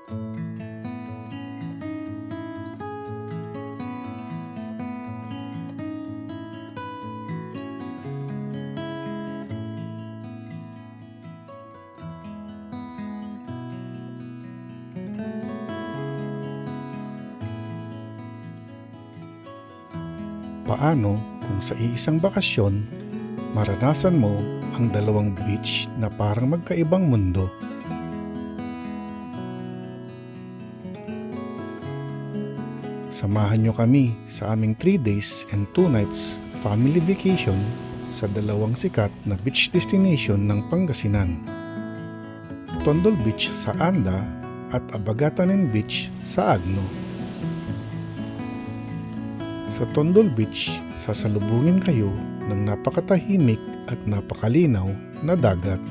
Paano kung sa iisang bakasyon, maranasan mo ang dalawang beach na parang magkaibang mundo? Samahan nyo kami sa aming 3 days and 2 nights family vacation sa dalawang sikat na beach destination ng Pangasinan. Tondol Beach sa Anda at Abagatanen Beach sa Agno. Sa Tondol Beach, sasalubungin kayo ng napakatahimik at napakalinaw na dagat.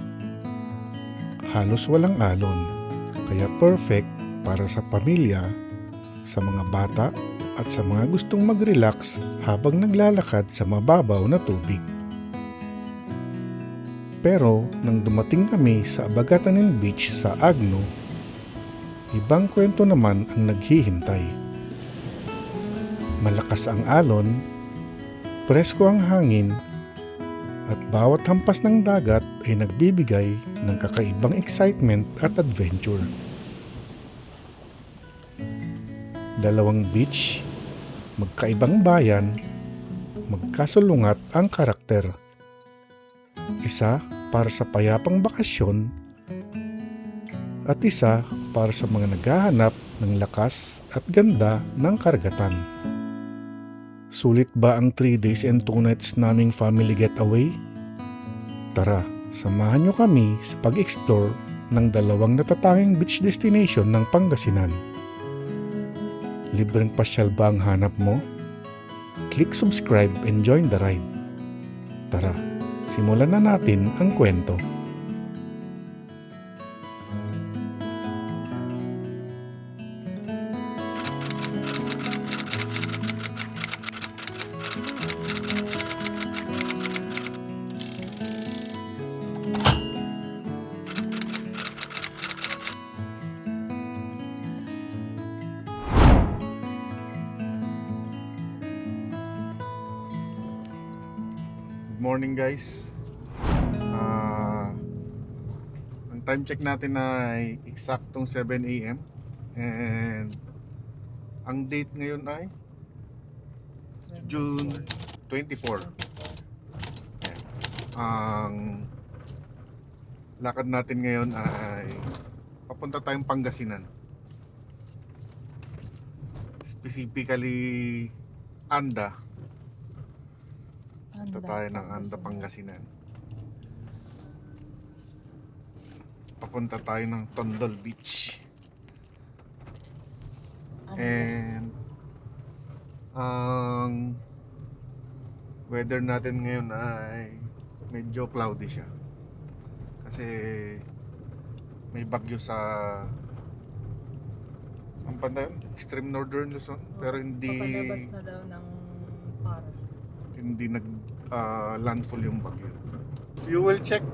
Halos walang alon, kaya perfect para sa pamilya, sa mga bata at sa mga gustong mag-relax habang naglalakad sa mababaw na tubig. Pero nang dumating kami sa Abagatanen Beach sa Agno, ibang kwento naman ang naghihintay. Malakas ang alon, presko ang hangin, at bawat hampas ng dagat ay nagbibigay ng kakaibang excitement at adventure. Dalawang beach, magkaibang bayan, magkasulungat ang karakter. Isa para sa payapang bakasyon at isa para sa mga naghahanap ng lakas at ganda ng karagatan. Sulit ba ang 3 days and 2 nights naming family getaway? Tara, samahan nyo kami sa pag-explore ng dalawang natatanging beach destination ng Pangasinan. Libreng pasyal ba ang hanap mo? Click subscribe and join the ride. Tara, simulan na natin ang kwento. Morning guys. Ang time check natin ay eksaktong 7 AM and ang date ngayon ay June 24. Ayan. Ang lakad natin ngayon ay papunta tayong Pangasinan, specifically Anda. Punta tayo ng Anda, Pangasinan. Papunta tayo ng Tondol Beach. And ang weather natin ngayon ay medyo cloudy siya. Kasi may bagyo sa ang pandayon, extreme northern Luzon, pero Papalabas na daw ng para. hindi nag landfall yung bagyo. Fuel check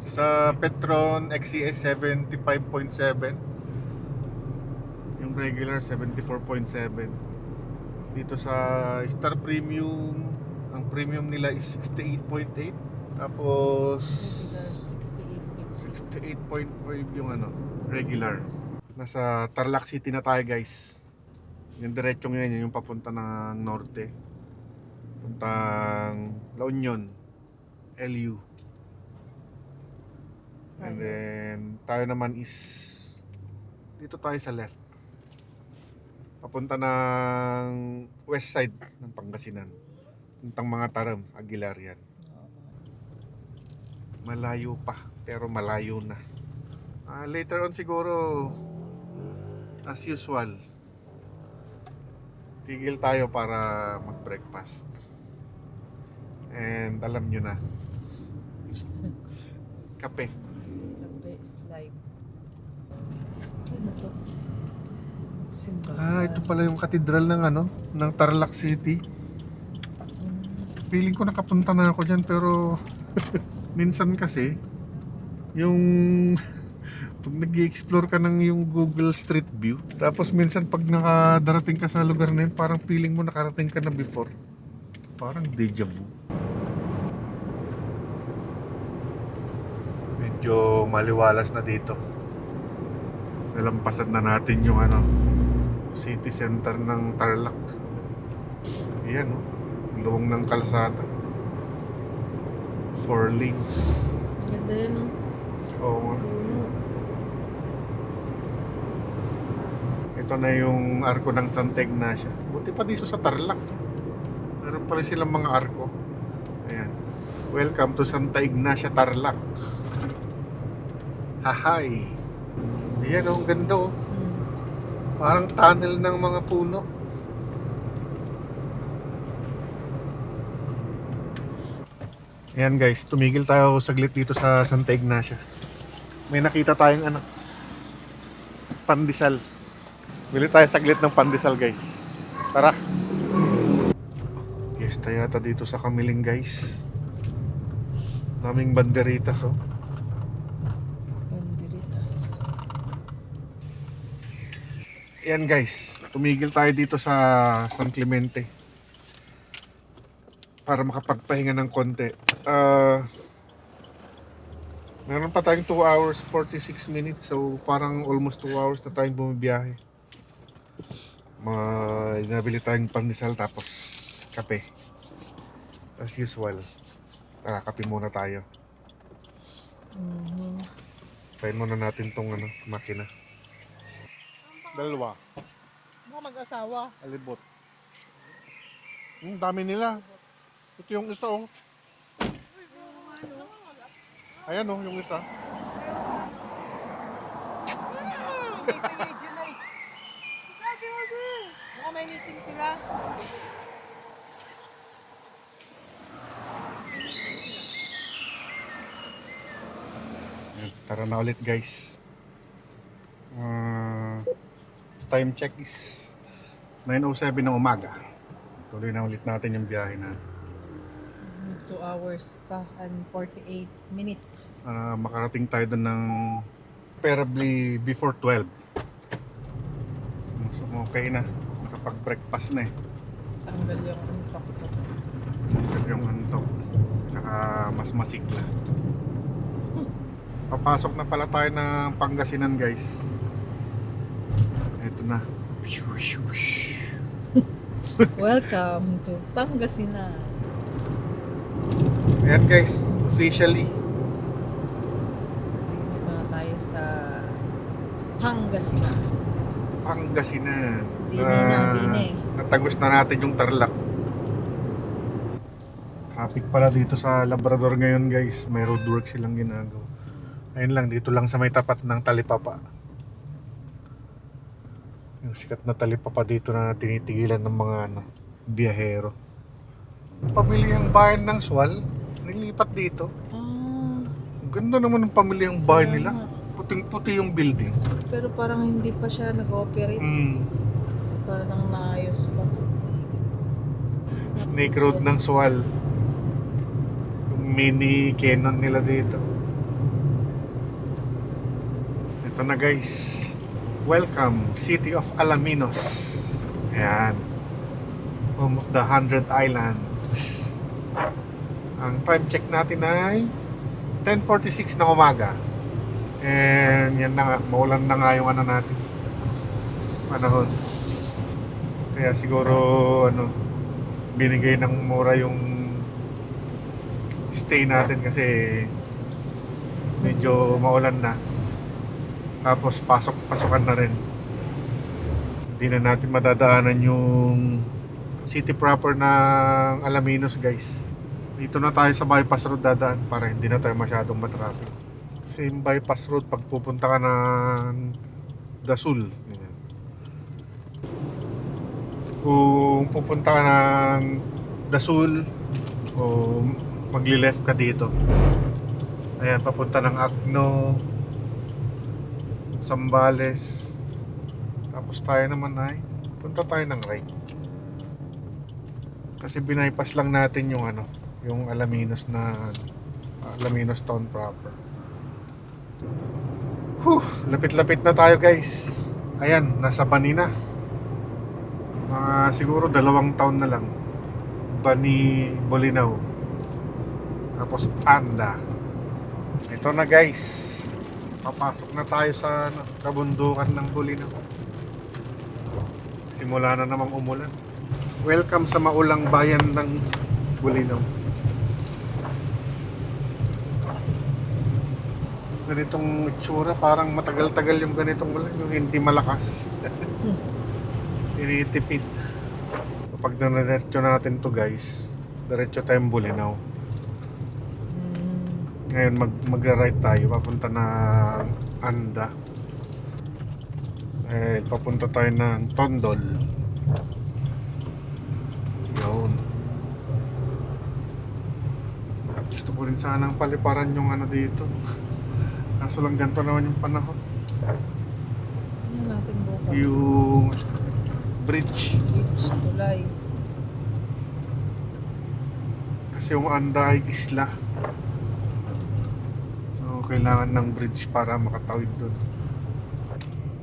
sa Petron XCS 75.7, yung regular 74.7. Dito sa Star Premium, ang premium nila is 68.8, tapos 68.5 yung regular. Nasa Tarlac City na tayo guys. Yung diretsong yan, yung papunta ng norte, puntang La Union, LU. And then tayo naman is dito tayo sa left, papunta ng west side ng Pangasinan, puntang mga Taram, Aguilar yan. Malayo pa, pero malayo na. Later on siguro, as usual, tigil tayo para mag-breakfast. And alam nyo na, kape. Kape is live. Ano to? Simbahan. Ito pala yung katedral ng ng Tarlac City. Feeling ko nakapunta na ako dyan, pero minsan kasi yung Pag nag-i-explore ka ng yung Google Street View, tapos minsan pag nakadarating ka sa lugar na yun, parang feeling mo nakarating ka na before. Parang deja vu. Medyo maliwalas na dito. Nalampasan na natin yung city center ng Tarlac. Ayan, oh. Luwang ng kalsada. 4 lanes. Ganda yan, no? Oo nga. Puno. Ito na yung arko ng Santa Ignacia. Buti pa dito sa Tarlac. Meron pala silang mga arko. Ayan. Welcome to Santa Ignacia, Tarlac. Hahay. Ayan, oh, ang ganda, oh. Parang tunnel ng mga puno. Ayan guys, tumigil tayo saglit dito sa Santa Ignacia. May nakita tayong pandesal. Bili tayo saglit ng pandesal guys. Tara. Fiesta yata dito sa Kamiling guys. Daming banderitas, oh. Banderitas. Ayan guys, tumigil tayo dito sa San Clemente para makapagpahinga ng konti. Meron pa tayong 2 hours 46 minutes, so parang almost 2 hours na tayong bumibiyahe. Nabili tayong pandesal tapos kape as usual. Tara, kape muna tayo. Try muna natin tong makina. Dalawa. Mga mag-asawa. Alibot. Dami nila. Ito yung isa, oh. Ayan, oh, yung isa. Sabi mo din. Baka may meeting sila. Ayan, tara na ulit, guys. Time check is 9:07 ng umaga. Tuloy na ulit natin yung biyahe natin. 2 hours pa and 48 minutes. Makarating tayo doon ng preferably before 12. So okay na. Nakapag-breakfast na eh. Tanggal yung antok ko. Tanggal yung antok. Tsaka mas masigla. Papasok na pala tayo ng Pangasinan guys. Ito na. Welcome to Pangasinan. Ayan guys, officially. Dito na tayo sa Pangasinan. Pangasinan. Dine. Natagos na natin yung Tarlac. Traffic pala dito sa Labrador ngayon guys. May roadwork silang ginagawa. Ayun lang, dito lang sa may tapat ng Talipapa. Yung sikat na Talipapa dito na tinitigilan ng mga biyahero. Pamilyang bayan ng Sual, nilipat dito. Ganda naman ng pamilyang bayan nila. Puting-puti yung building. Pero parang hindi pa siya nag-operate. Parang naayos pa. Snake Road ng Sual. Yung mini cannon nila dito. Ito na guys. Welcome, City of Alaminos. Ayan. Home of the 100 Islands. Ang time check natin ay 10:46 ng umaga. And yan na nga, maulan na nga yung natin. Panahon. Kaya siguro binigay ng mura yung stay natin kasi medyo maulan na. Tapos pasukan na rin. Hindi na natin madadaanan yung city proper ng Alaminos guys. Dito na tayo sa bypass road dadaan para hindi na tayo masyadong matraffic. Same bypass road pag pupunta ka ng Dasul. Ganyan. Kung pupunta ka ng Dasul o magli-left ka dito. Ayan, papunta ng Agno, Zambales. Tapos tayo naman ay punta tayo ng right. Kasi binaypass lang natin yung yung Alaminos na Alaminos town proper. Lapit-lapit na tayo guys. Ayan, nasa Bani na. Mga siguro 2 taon na lang. Bani, Bolinao. Tapos Anda. Ito na guys. Papasok na tayo sa kabundukan ng Bolinao. Simula na namang umulan. Welcome sa maulang bayan ng Bolinao. Ganitong itsura, parang matagal-tagal yung ganitong ulan, yung hindi malakas. Tinitipid. Kapag nanaretso natin to guys, diretso tayong Bolinao. Ngayon magra-right tayo, papunta ng Anda. Papunta tayo ng Tondol. Yun. Gusto ko rin sanang paliparan yung dito. Kaso lang ganito naman yung panahon. Ano natin bukas? Yung bridge. Beach, tulay. Kasi yung Anda ay isla. So kailangan ng bridge para makatawid doon.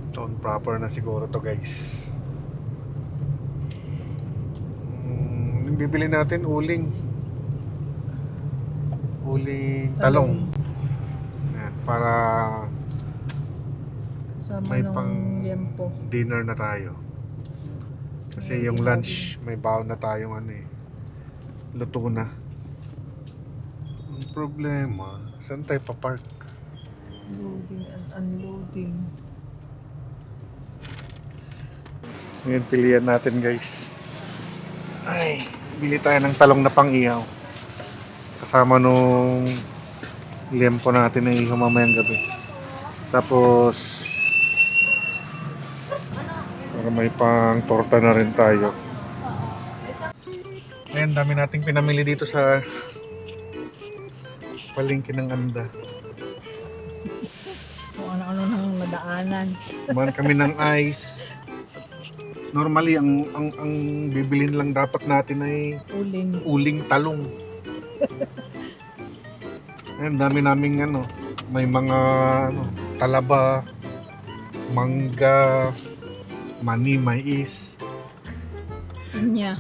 Town proper na siguro to guys. Yung bibili natin uling. Uling talong. Ayan, para Kasama may ng pang liempo. dinner na tayo. Kasi May yung dinner lunch may baon na tayong luto na. Ang problema, saan tayo pa-park? Loading and unloading. Ngayon pilihan natin guys. Ay, bili tayo ng talong na pang-ihaw. Kasama nung liempo natin na ihaw mamayang gabi. Tapos para may pang torta na rin tayo. Ngayon dami nating pinamili dito sa palengke ng Anda. Kung ano-ano nang nadaanan. Kumain kami ng ice. Normally ang bibilhin lang dapat natin ay Uling. uling talong. Ayun, dami naming may mga talaba, mangga, mani, mais, Pinya.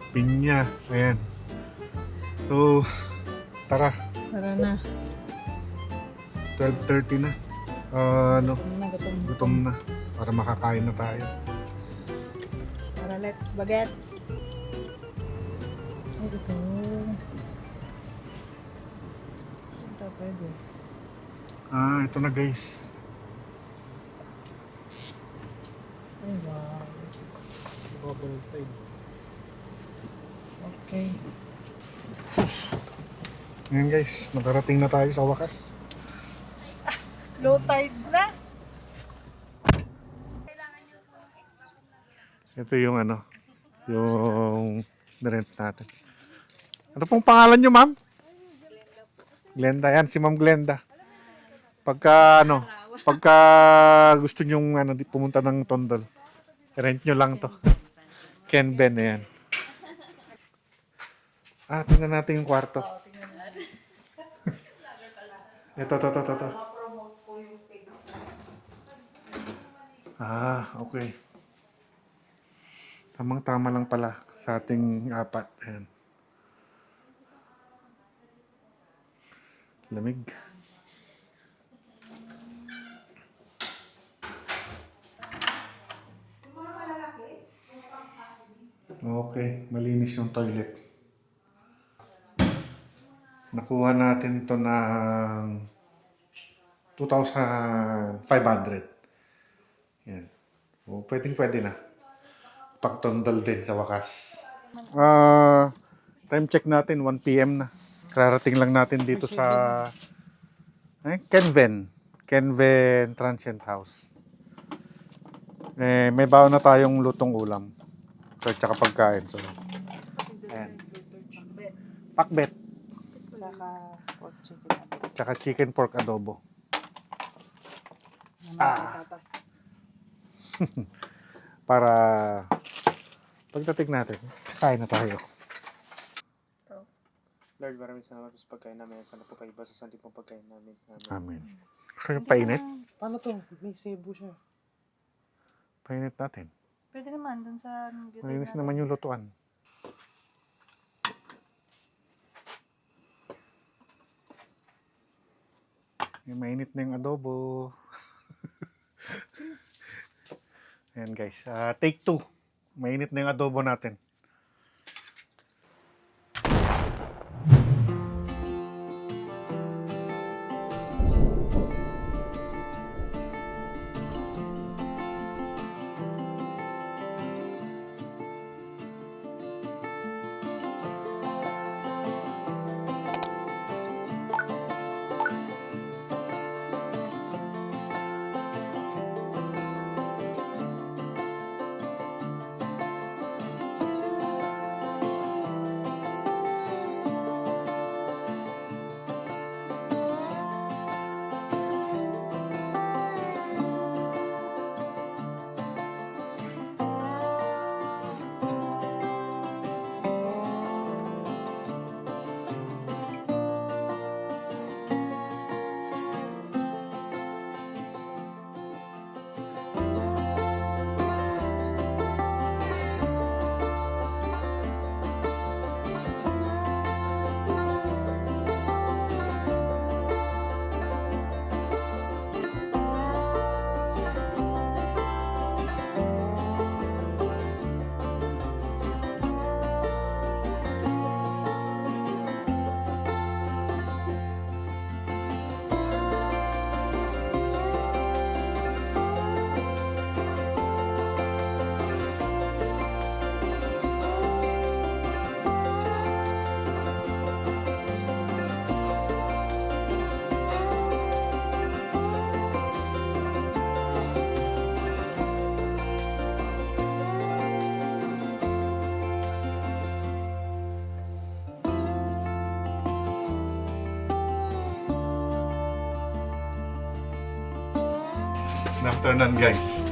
pinya. Ayan. So, tara, Tara na. 12:30 na. Ano na, Gutom na para makakain na tayo. Tara, let's bagets. Ay, ito. Ito, pwede. Ito na guys. Ay, wow. Okay. Ngayon guys, nakarating na tayo sa wakas. Low tide na. Ito yung yung rent natin. Ano pong pangalan nyo, ma'am? Glenda. Yan, si Ma'am Glenda. Pagka gusto nyong pumunta ng Tondol, rent nyo lang to. Ken Ben, ayan. Tingnan natin yung kwarto. Ito. Okay. Tamang-tama lang pala sa ating 4. Ayan. Lamig. Okay, malinis yung toilet. Nakuha natin to ng 2,500. Yan. Pwede na. Pagtondol din sa wakas. Time check natin, 1 PM na. Kararating lang natin dito sa Kenven Transient House. May baon na tayong lutong ulam. Tsaka pagkain. So, ayan. Pakbet. Saka pork chicken. Tsaka chicken pork adobo. Patatas. Para pagdating natin, kain na tayo. Lord, maraming salamat sa pagkain namin. Sana po kayo basa sa pong pagkain namin. Amen. Gusto nyo painit? Paano to? May sebo siya. Painit natin. Pwede naman, dun sa beauty Malinis natin. naman yung lutuan. Mainit na yung adobo. Ayan guys, take 2. Mainit na yung adobo natin. After nun guys,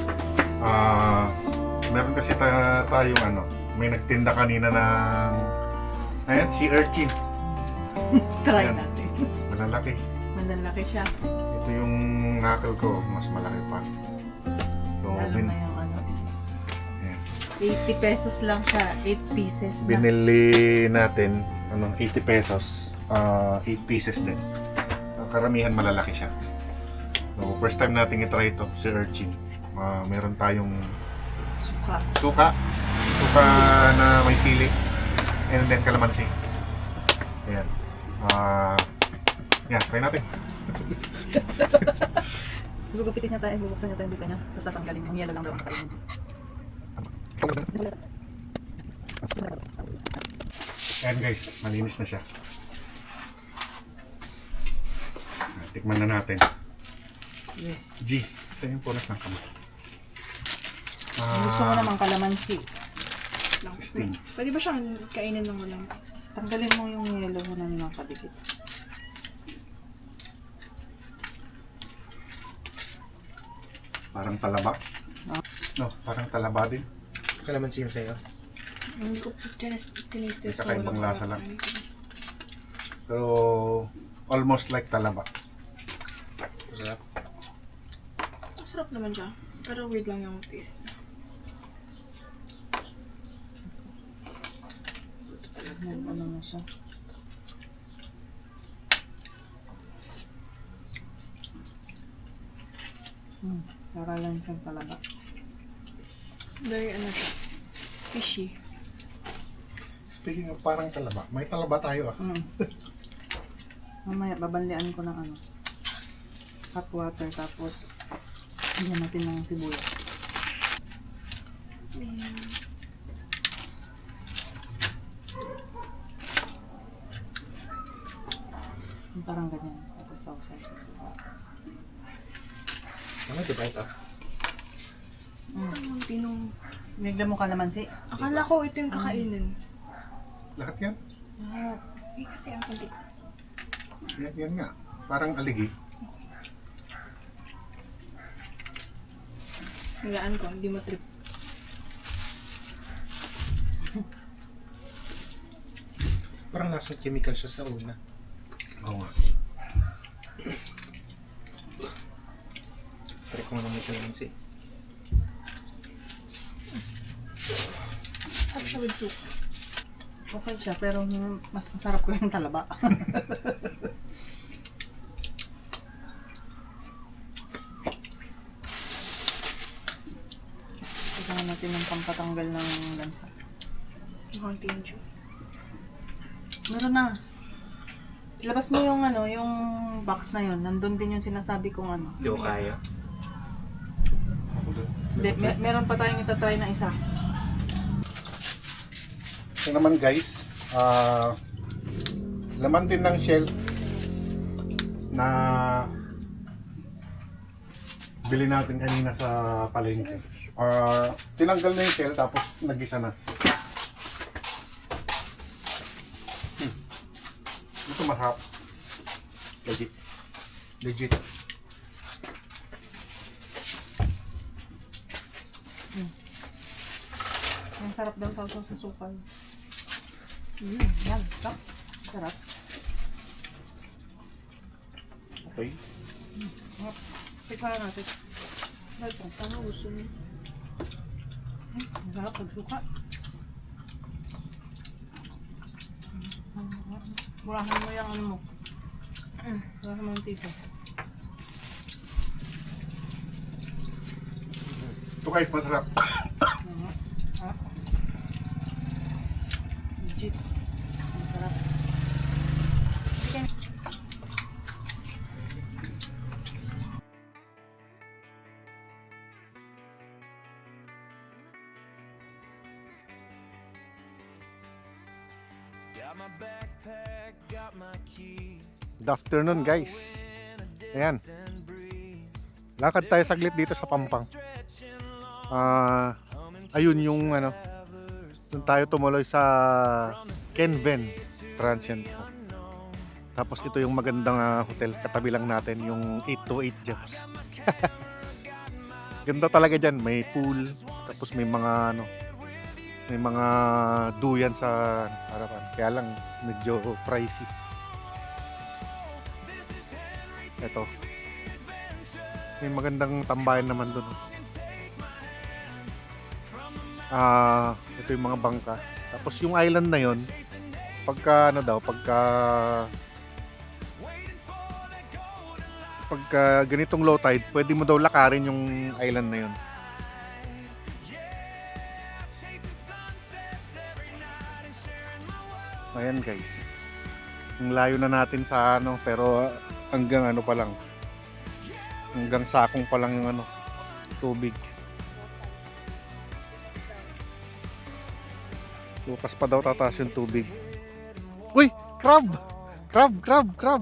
meron kasi tayong ano, may nagtinda kanina ng, ayan, sea urchin. Try Ayan. natin. Malalaki. Malalaki siya. Ito yung knuckle ko, mas malaki pa. So, Lalo na yung ano. ayan. 80 pesos lang siya. 8 pieces na. Binili natin, 80 pesos, 8 pieces din. Karamihan malalaki siya. So, first time natin i-try ito, si urchin. Meron tayong Suka. suka na may sili, and then calamansi. Ayan. Yan, try natin. Gugupitin niya tayo. Bubuksan niya tayo yung bita niya. Tapos tatanggalin. Ang yellow lang daw ang kainin. Ayan guys, malinis na siya. Tikman na natin. Yeah. G, saan yung punas ng kamay? Gusto mo naman kalamansi. Steam. Pwede ba siyang kainin ng walang? Tanggalin mo yung yellow mo na nakadikit. Parang talaba. No, parang talaba din. Kalamansi yung sa'yo. Hindi ko tinistes. May kakaibang lasa lang. Pero almost like talaba. Masarap. Masarap naman siya. Pero weird lang yung taste. Ano na siya. Para lang siyang talaga. Very ano siya. Fishy. Speaking of parang talaba, may talaba tayo ah. Mamaya babanlian ko ng ano. Hot water tapos bigyan natin ng sibuyas. Parang ganyan. Tapos sausaw sa suka. Ano, di ba ito? Ang tinong... Bigla mo kalamansi. Akala ko ito yung kakainin. Lahat yan? Lahat. Eh kasi ang kunti. Yan nga. Parang aligi. Nagaan ko, hindi mo trip. Parang lasang chemical siya sa una. Oo nga. kung ano may kalamansi. Sarap siya with soup. Okay siya, pero mas masarap ko yung talaba. Tignan natin ng pampatanggal ng lansa. Mukhang tinju. Meron na. Ilabas mo yung ano, yung box na yun. Nandun din yung sinasabi kong ano. Hindi ko kaya. Hindi, meron pa tayong itatry na isa. Ito naman guys, laman din ng shell na bili natin kanina sa palengke. Tinanggal na yung shell tapos nagisa na. Ito masarap. Legit. Legit. Ang sarap daw sausaw sa supal. Yan. Sarap. Okay. Tikman natin. Ano gusto niyo? Ang sarap pagsuka. Murahan mo yung ano mo. Murahan mo yung tito. Ito guys, masarap. Legit. Ang sarap. Good afternoon guys. Ayan. Lakad tayo saglit dito sa Pampang. Ayun yung ano. Doon tayo tumuloy sa Kenven Transient. Tapos ito yung magandang hotel. Katabi lang natin yung 828 Gems. Ganda talaga dyan. May pool. Tapos may mga ano. May mga duyan sa harapan. Kaya lang medyo pricey. Ito. May magandang tambayan naman doon. Ito yung mga bangka. Tapos yung island na yon, pagka ano daw, pagka ganitong low tide, pwede mo daw lakarin yung island na yon. Ayan guys. Ang layo na natin sa ano, pero hanggang ano pa lang. Hanggang sakong pa lang yung ano, tubig. Bukas pa daw tataas yung tubig. Uy! Crab! Crab!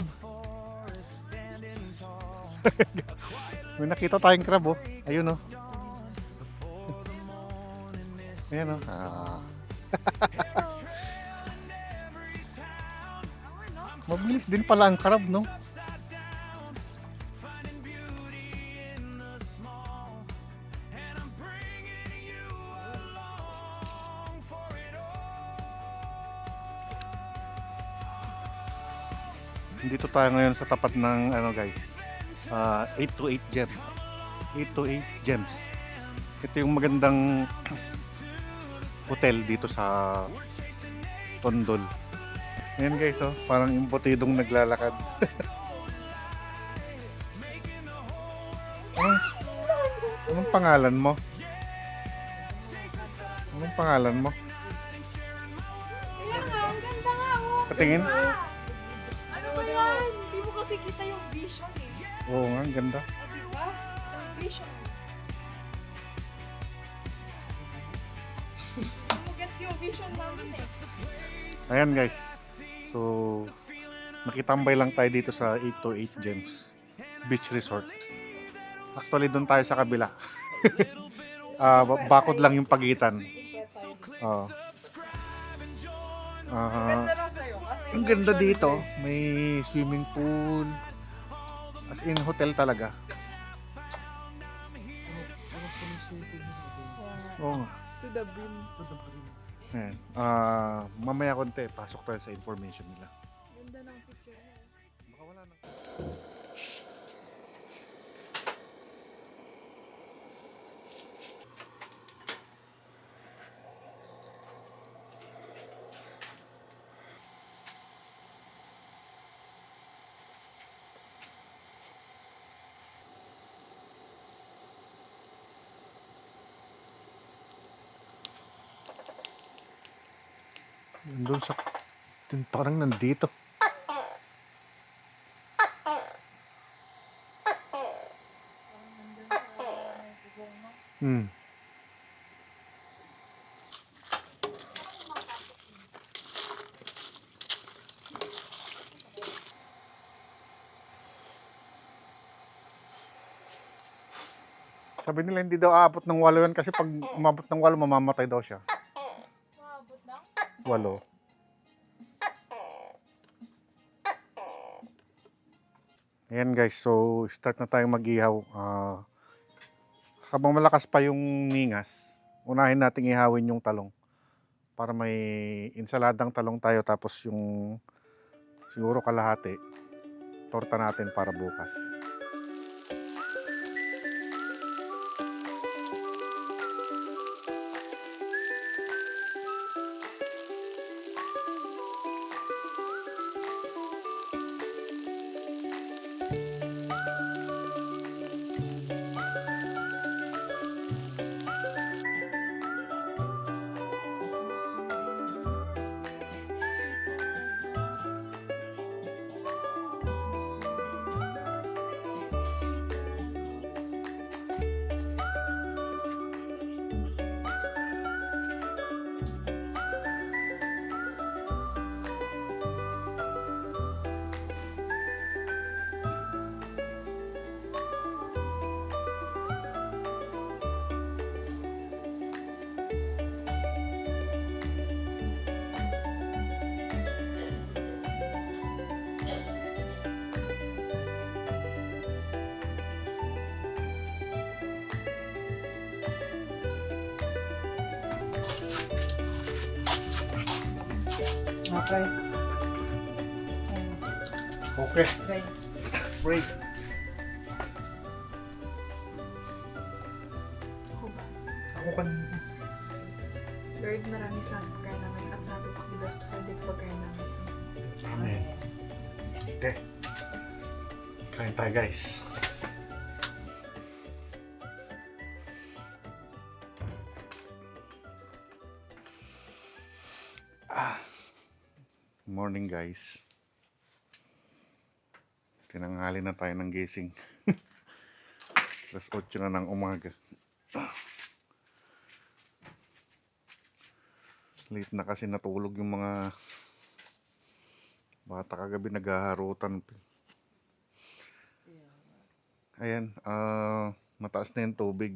May nakita tayong crab oh. Ayun oh. Ayan oh. Mabilis din pala ang crab no? Dito tayo ngayon sa tapat ng ano guys, 828 Gem. 828 Gems. Ito yung magandang hotel dito sa Tondol. Ayan guys, oh, parang impotidong naglalakad. Anong pangalan mo? Anong pangalan mo? Kaya nga, ang ganda nga oh. Patingin? Ano ba yan? Hindi mo kasi kita yung vision eh. Oo nga, ang ganda. O diba? Yung vision. Hindi mo gets yung vision namin eh. Ayan guys. So, nakitambay lang tayo dito sa 828 Gems Beach Resort. Actually, doon tayo sa kabila. Bakod lang yung pagitan. Oo. Ganda lang sa'yo kasi Ang ganda dito. May swimming pool. As in, hotel talaga. Oo nga. to the brim. Ayan. Mamaya konti, pasok tayo sa information nila. Ganda ng picture mo. Baka wala na. Doon sa... Dun parang nandito. Hmm. Sabi nila hindi daw aabot ng 8 yan kasi pag umabot ng 8 mamamatay daw siya. Maabot lang. 8. Ayan guys, so start na tayong mag-ihaw. Habang malakas pa yung ningas, unahin nating ihawin yung talong. Para may insaladang talong tayo tapos yung siguro kalahati, torta natin para bukas. Okay. Okay, Try. pray. Ako ba? Ako kan. Lord, maraming salamat sa pagkain namin at sa ating pakidas sa din pagkain namin. Amen. Okay. Kain tayo guys. Morning guys. Tinanghali na tayo ng gising. Alas 8 na ng umaga. Late na kasi natulog yung mga bata kagabi, naghaharutan. Ayan, mataas na yung tubig.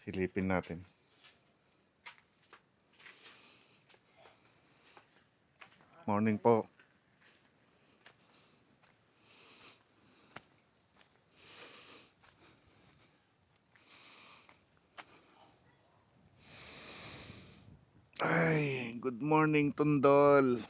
Silipin natin. Morning po. Ay, good morning, Tundol.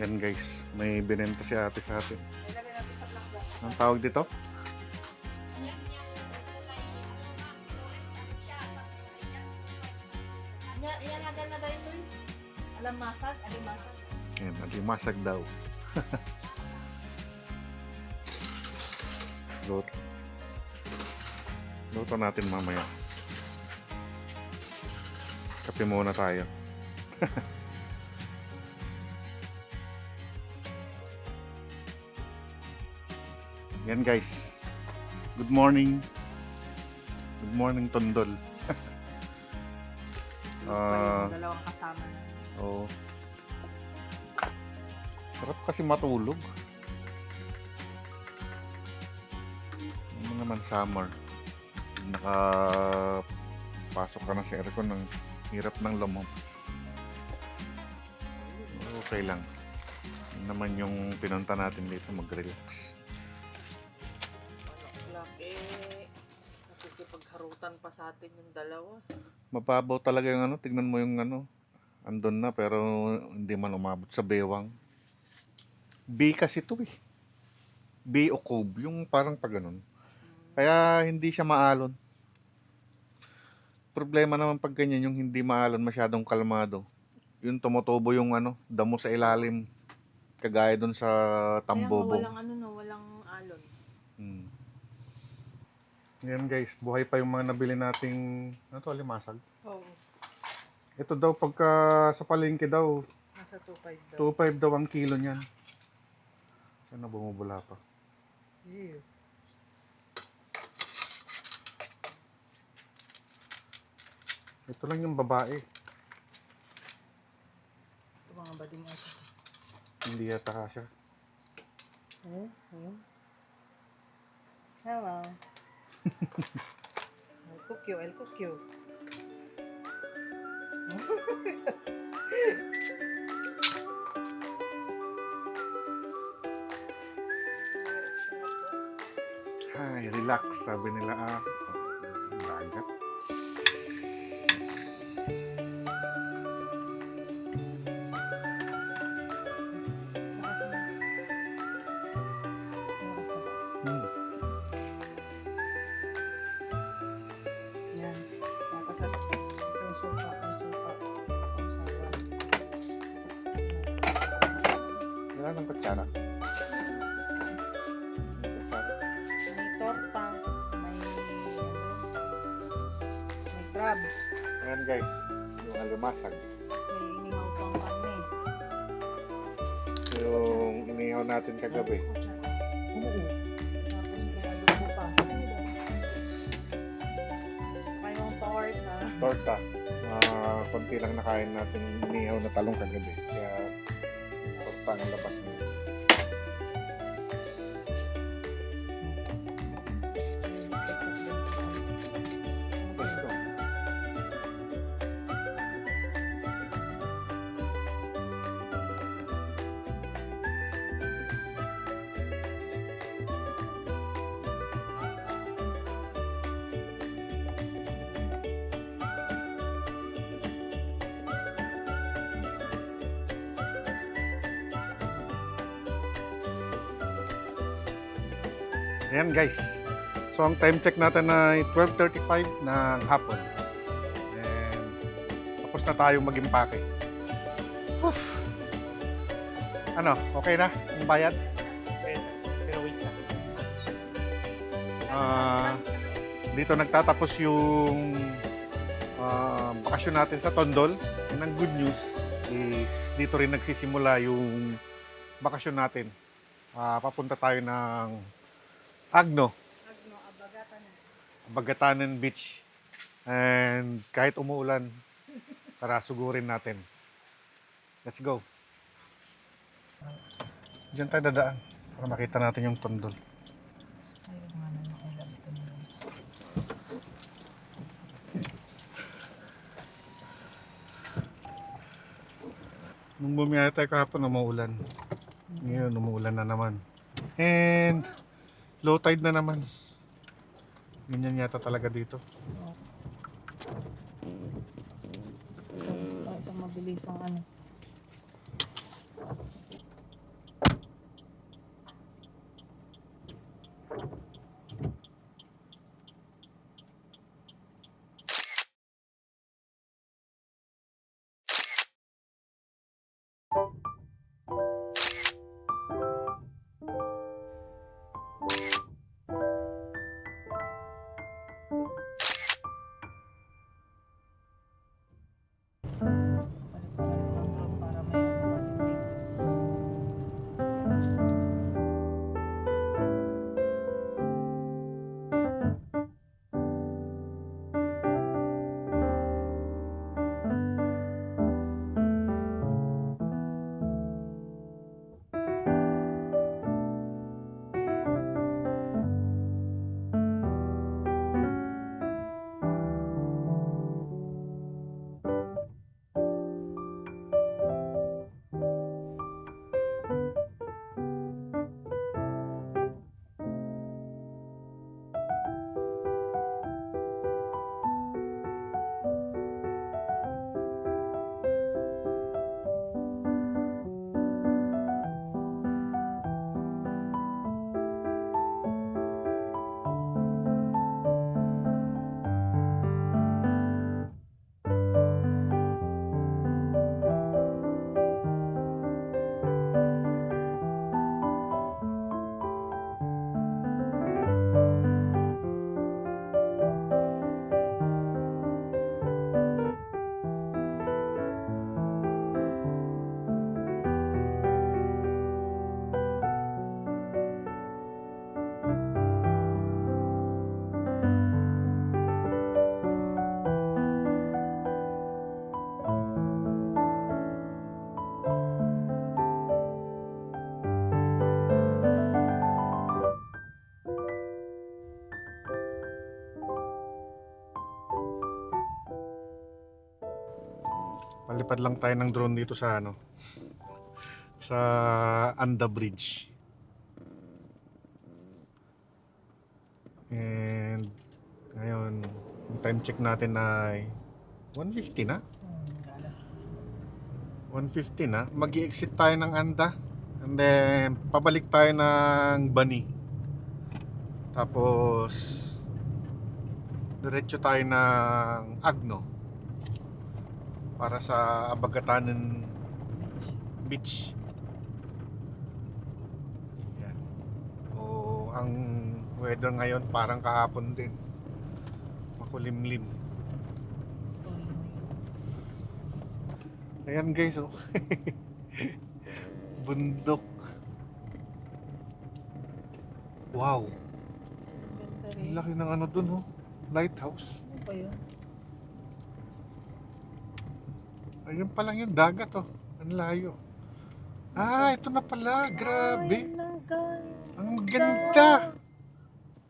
Yan guys, may binenta si ate sa atin. Ilagay natin sa black box. Ang tawag dito? Yan agad na tayo ito. Alam masag, alam masag. Yan, naglimasag daw. Luto. Luto natin mamaya. Kape muna tayo. Yan guys. Good morning. Good morning, Tondol. Yung dalawang kasama na. Oo. Sarap kasi matulog. Ano naman summer. Nakapasok ka na sa aircon ng hirap ng lumabas. Okay lang. Yun naman yung pinunta natin dito, mag-relax. Laki. Nakikipagharutan pa sa atin yung dalawa. Mababaw talaga yung ano, tignan mo yung ano. Andun na pero hindi man umabot sa bewang. B kasi ito eh. B o cove, yung parang pag ganun. Kaya hindi siya maalon. Problema naman pag ganyan, yung hindi maalon, masyadong kalmado. Yung tumutubo yung ano, damo sa ilalim. Kagaya dun sa Tambobo. Kaya nga walang walang alon. Hmm. Yan guys, buhay pa yung mga nabili nating, ano to, alimasag. Oo. Ito daw pagka sa palengke daw, Nasa 2.5 daw. 2.5 daw ang kilo niyan. Ano, bumubula pa. Ew. Ito lang yung babae. Ito mga bading asa. Hindi yata kasya. Hello. I'll cook you, I'll cook you. Ay, relax, sabi nila dagat. Hmm. Yan. Tapos at itong suka, ang suka. Sausawan. Wala ng kutsara. May kutsara. May torta, may crabs. Ayan guys, yung alimasag. Tapos may inihaw pang karne. Yung inihaw natin kagabi. Oo. Tapos may adobo pa. Saka yung torta. Torta. Konti lang nakain natin inihaw na talong kagabi. Kaya torta ang labas mo. Let's go. Ayan guys. So ang time check natin ay 12:35 ng hapon. And tapos na tayo mag-impake. Whew. Ano, okay na yung bayad? Pero wait lang. Dito nagtatapos yung bakasyon natin sa Tondol. And ang good news is dito rin nagsisimula yung bakasyon natin. Papunta tayo ng Agno, Bagatanan Beach. And kahit umuulan, tara sugurin natin. Let's go. Diyan tayo dadaan para makita natin yung Tondol. Ay, mga nanakailan ito nila. Nung bumiyaya tayo kahapon, umuulan. Ngayon, umuulan na naman. And low tide na naman. Ganyan yata talaga dito. Ito, isang mabilisang ano. Lipad lang tayo ng drone dito sa ano, sa Anda Bridge. And ngayon, yung time check natin ay 1:50 na. Alas 1:50 na. Mag-i-exit tayo ng Anda. And then, pabalik tayo ng Bani. Tapos, diretso tayo ng Agno. Para sa Abagatanan Beach. Yan. O, ang weather ngayon parang kahapon din. Makulimlim. Ayan guys, oh. Bundok. Wow. Ganda Ang rin. laki ng ano dun, oh. Lighthouse. Ano ba yun? Ayun pa lang yung dagat, oh. Ang layo. Ah, ito na pala. Grabe. Ay, nagay. Ang ganda.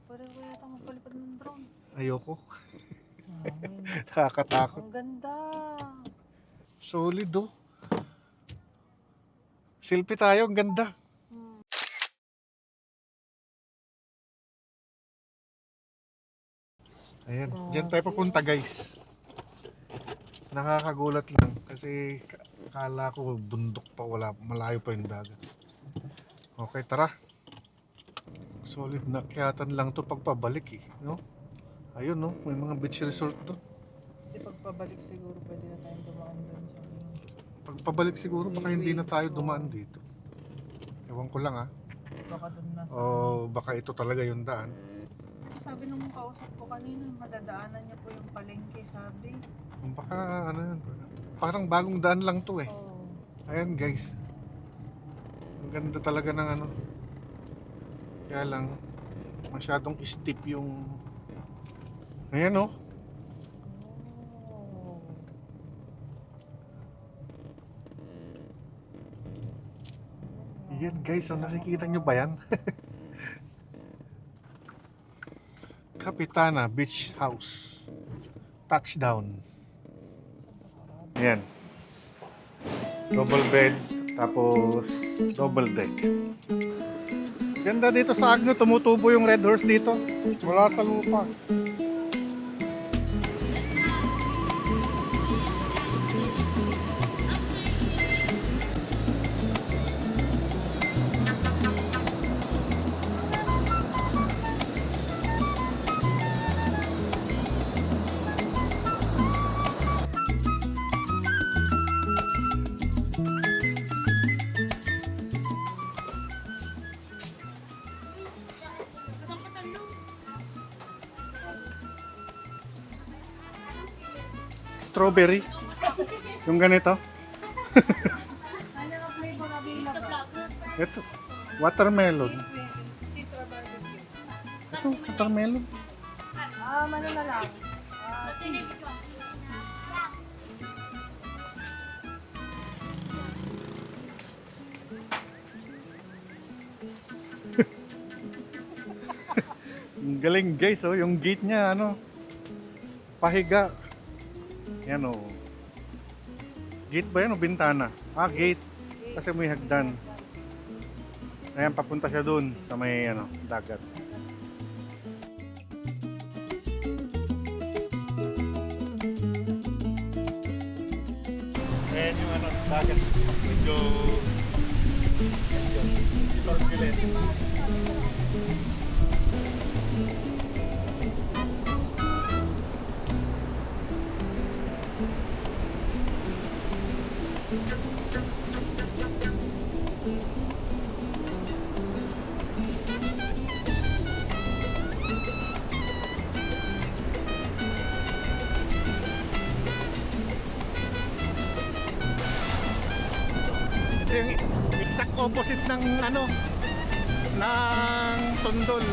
Parang ko yata magpalipad ng drone. Ayoko. Ay, Nakakatakot. ang ganda. Solid, oh. Selfie tayo. Ang ganda. Ayan. Diyan tayo papunta, guys. Nakakagulat lang. Kasi kala ko bundok pa. Wala. Malayo pa yung dagat. Okay, tara. Solid na kayatan lang to pagpabalik, eh. No? Ayun, no? May mga beach resort doon. Kasi pagpabalik siguro pwede na tayong dumaan doon sa Pagpabalik siguro baka hindi na tayo dumaan dito. Ewan ko lang, ah. baka doon na sa O baka ito talaga yung daan. sabi nung kausap ko kanina, madadaanan niya po yung palengke, sabi. Baka ano yan. Parang bagong daan lang to, eh. Oh. Ayan, guys. Ang ganda talaga ng ano. Kaya lang masyadong steep yung ayan, oh. Oh. Yan, guys, oh, nakikita nyo ba yan? Capitana Beach House. Touchdown. Ayan. Double bed, tapos double deck. Ganda dito sa Agno, tumutubo yung red horse dito. Mula sa lupa. Strawberry. Yung ganito. Ito. Watermelon. Cheese or barbecue? Ito, watermelon. Ano na lang? Ang galing guys, oh, yung gate niya ano, pahiga. Yan, oh. Gate ba yan o bintana? Ah, gate. Kasi may hagdan. Ayan, papunta siya dun sa may ano, dagat. Ayan yung ano, dagat. Medyo turbulent. Ito yung exact opposite ng ano, ng Tondol.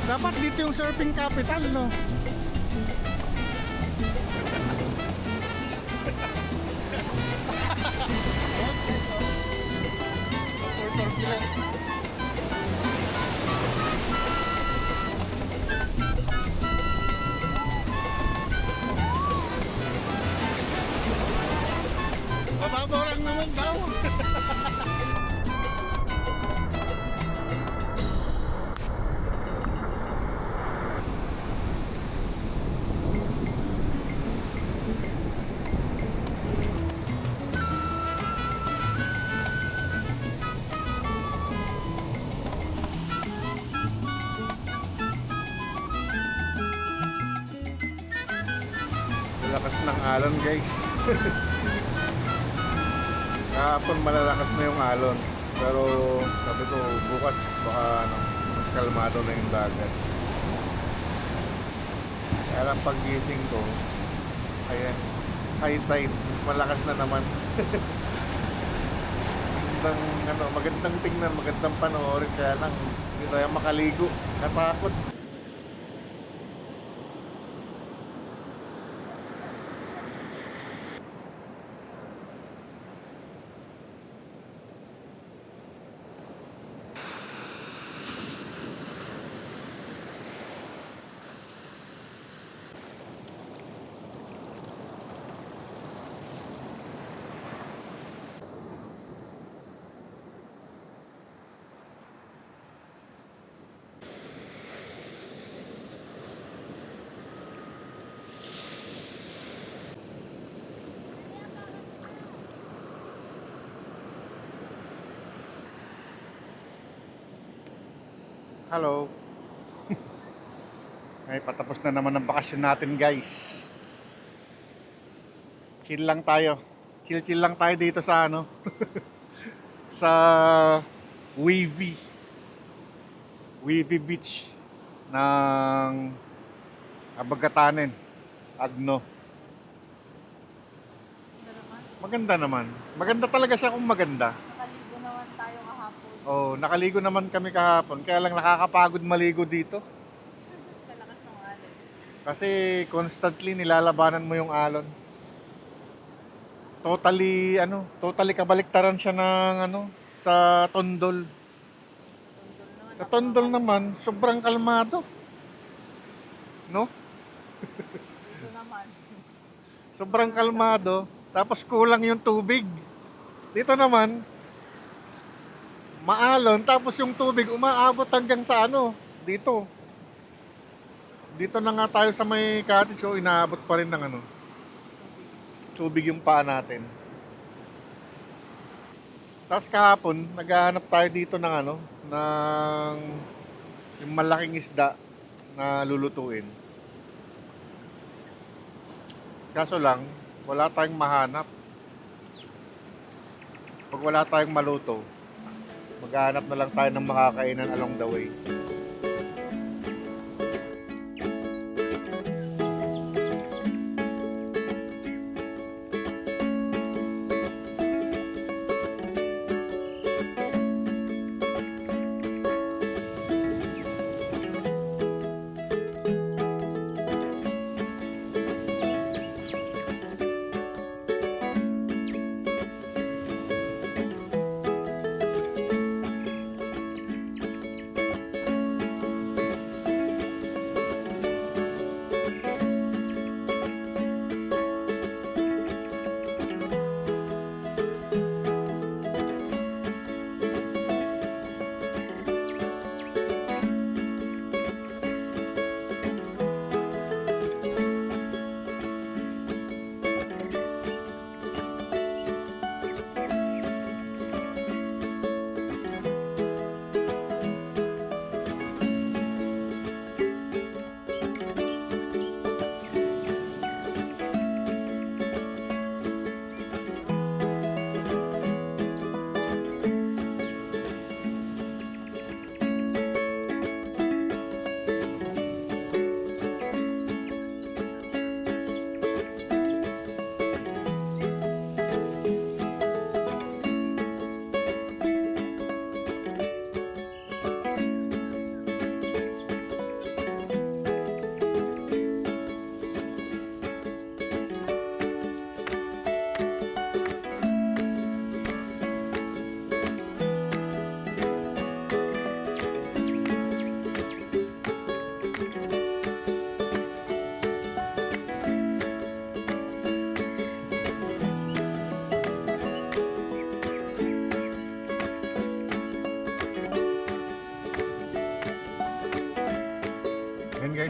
Dapat dito yung surfing capital, no? Mababaw lang naman daw. Lakas ng alon, guys. Kahapon malalakas na yung alon. Pero sabi ko bukas baka mas kalmado na yung dagat. Kaya lang paggising ko, ayan, high tide, mas malakas na naman. Magandang tingnan, magandang panoorin, kaya lang hindi tayo makaligo. Natakot. Hello. Ay, patapos na naman ang bakasyon natin, guys. Chill lang tayo. Chill lang tayo dito sa ano. Sa Wavy Beach ng Abagatanen, Agno. Maganda naman. Maganda talaga siya kung maganda. Nakaligo naman tayo kahapon. Oh, nakaligo naman kami kahapon. Kaya lang nakakapagod maligo dito. Kalakas ng alon. Kasi constantly nilalabanan mo yung alon. Totally kabaliktaran siya ng sa Tondol. Sa Tondol naman, sobrang kalmado. No? Dito naman. Sobrang kalmado. Tapos kulang yung tubig. Dito naman, maalon. Tapos yung tubig umaabot hanggang sa dito. Dito na nga tayo sa may cottage. So, inaabot pa rin ng tubig yung paa natin. Tapos kahapon, naghahanap tayo dito ng ng yung malaking isda na lulutuin. Kaso lang, wala tayong mahanap. Pag wala tayong maluto, maghahanap na lang tayo ng makakainan along the way.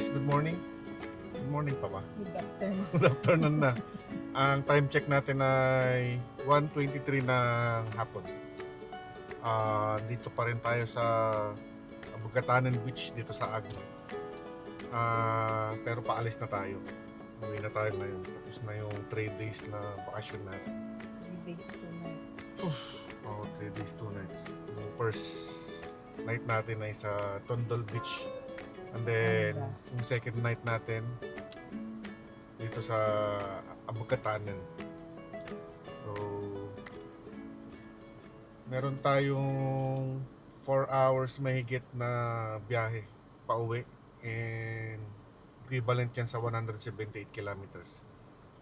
guys, good morning. Good morning pa ba? Good afternoon. Good afternoon na. Ang time check natin ay 1:23 ng hapon. Dito pa rin tayo sa Abugatanan Beach dito sa Agno. Pero paalis na tayo. Uwi na tayo ngayon. Tapos na yung 3 days na bakasyon natin. 3 days, 2 nights. 3 days, 2 nights. Yung first night natin ay sa Tondol Beach. And then, yung second night natin dito sa Abugatanan. So, meron tayong 4 hours mahigit na biyahe pauwi. And equivalent yan sa 178 kilometers.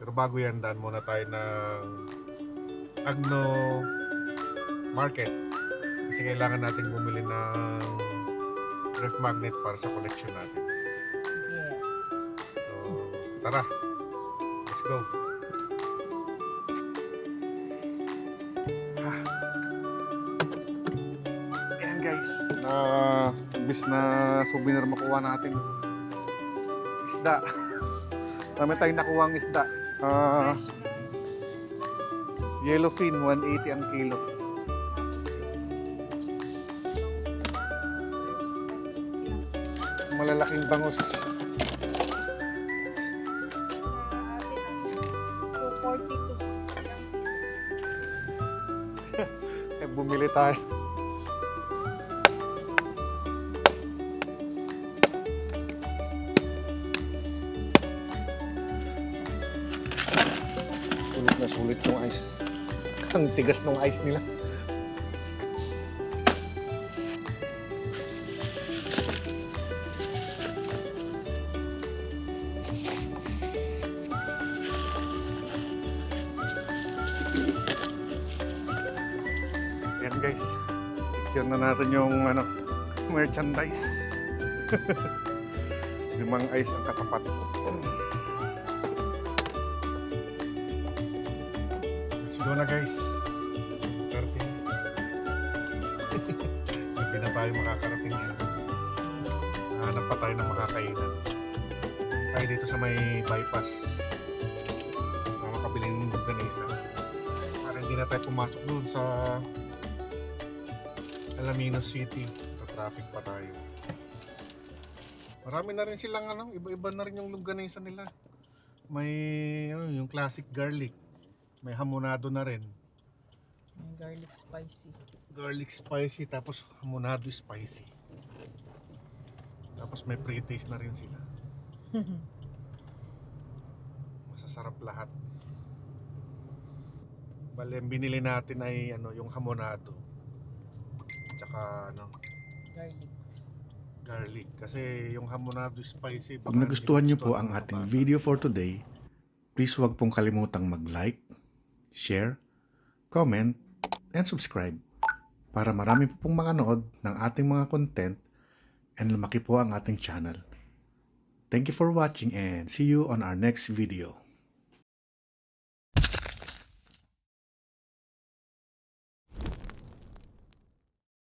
Pero bago yan, daan muna tayo ng Agno Market. Kasi kailangan natin bumili ng ref magnet para sa collection natin. Yes. So, tara. Let's go. Ayan guys. Imbis na souvenir makuha natin. Isda. Dami tayong nakuha ang isda. Yellowfin, 180 ang kilo. Malalaking bangus. Sa atin, 240 to 60 lang. Bumili tayo. Sulit na sulit yung ice. Ang tigas ng ice nila. Yan guys, secure na natin yung merchandise. 5 ice ang katapat. Let's go na guys. 13. Hindi na tayo makakarating yan. Hanap pa tayo ng makakainan. Tayo dito sa may bypass. Makakabili ng longganisa. Para hindi na tayo pumasok doon sa Alaminos City. Sa traffic pa tayo. Marami na rin silang iba-iba na rin yung longganisa nila. May yung classic garlic. May hamonado na rin. May garlic spicy. Garlic spicy tapos hamonado spicy. Tapos may pre-taste na rin sila. Masasarap lahat. Bale, ang binili natin ay yung hamonado. Tsaka garlic kasi yung hamonado spicy. Kung nagustuhan niyo po ang ating video for today, please huwag pong kalimutang mag-like, share, comment, and subscribe para marami po pong makanood ng ating mga content and lumaki po ang ating channel. Thank you for watching and see you on our next video.